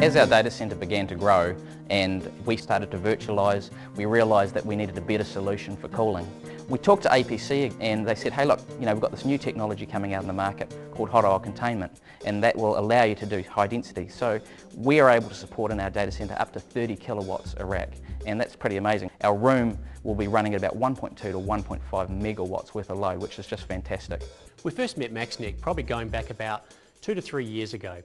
As our data centre began to grow and we started to virtualise, we realised that we needed a better solution for cooling. We talked to APC and they said, hey look, we've got this new technology coming out in the market called hot aisle containment, and that will allow you to do high density. So we are able to support in our data centre up to 30 kilowatts a rack, and that's pretty amazing. Our room will be running at about 1.2 to 1.5 megawatts worth of load, which is just fantastic. We first met Maxnet probably going back about 2 to 3 years ago.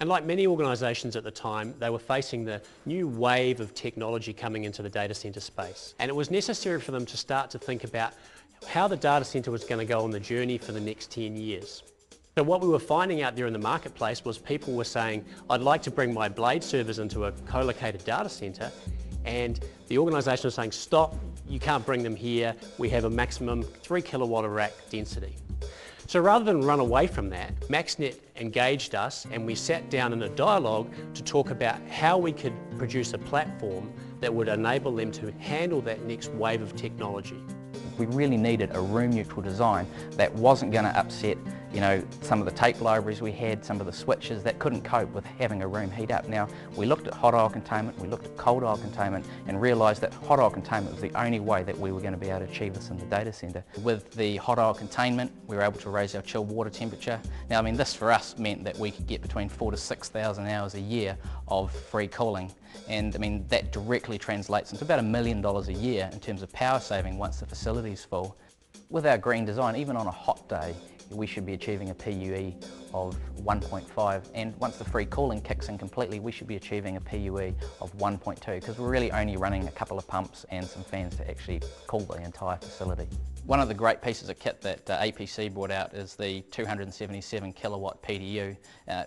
And like many organisations at the time, they were facing the new wave of technology coming into the data centre space. And it was necessary for them to start to think about how the data centre was going to go on the journey for the next 10 years. So what we were finding out there in the marketplace was people were saying, I'd like to bring my blade servers into a co-located data centre, and the organisation was saying, stop, you can't bring them here, we have a maximum 3 kilowatt a rack density. So rather than run away from that, Maxnet engaged us and we sat down in a dialogue to talk about how we could produce a platform that would enable them to handle that next wave of technology. We really needed a room neutral design that wasn't going to upset some of the tape libraries we had, some of the switches that couldn't cope with having a room heat up. Now, we looked at hot aisle containment, we looked at cold aisle containment and realised that hot aisle containment was the only way that we were going to be able to achieve this in the data centre. With the hot aisle containment, we were able to raise our chilled water temperature. Now, this for us meant that we could get between 4,000 to 6,000 hours a year of free cooling. And that directly translates into about $1 million a year in terms of power saving once the facility's full. With our green design, even on a hot day, we should be achieving a PUE of 1.5, and once the free cooling kicks in completely, we should be achieving a PUE of 1.2, because we're really only running a couple of pumps and some fans to actually cool the entire facility. One of the great pieces of kit that APC brought out is the 277 kilowatt PDU.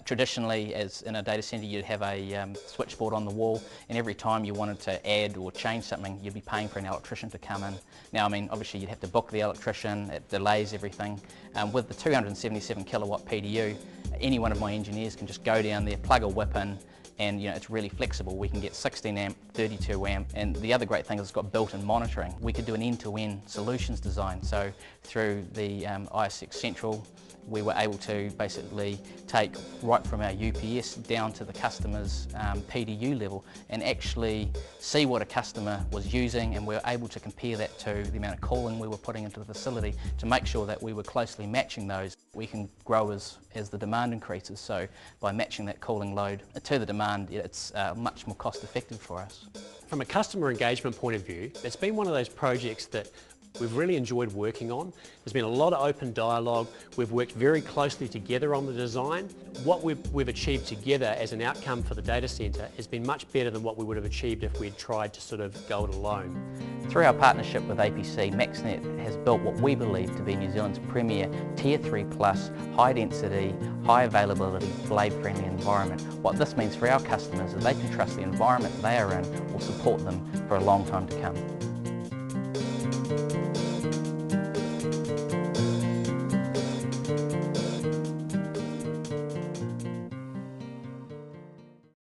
Traditionally, as in a data centre, you'd have a switchboard on the wall, and every time you wanted to add or change something, you'd be paying for an electrician to come in. Now, obviously you'd have to book the electrician, it delays everything. With the 277 kilowatt PDU, any one of my engineers can just go down there, plug a whip in, and it's really flexible. We can get 16 amp, 32 amp, and the other great thing is it's got built-in monitoring. We could do an end-to-end solutions design. So through the ISX Central, we were able to basically take right from our UPS down to the customer's PDU level and actually see what a customer was using, and we were able to compare that to the amount of cooling we were putting into the facility to make sure that we were closely matching those. We can grow as the demand increases, so by matching that cooling load to the demand, it's much more cost effective for us. From a customer engagement point of view, it's been one of those projects that we've really enjoyed working on. There's been a lot of open dialogue. We've worked very closely together on the design. What we've achieved together as an outcome for the data centre has been much better than what we would have achieved if we'd tried to sort of go it alone. Through our partnership with APC, Maxnet has built what we believe to be New Zealand's premier Tier 3 plus, high density, high availability, blade friendly environment. What this means for our customers is they can trust the environment they are in will support them for a long time to come.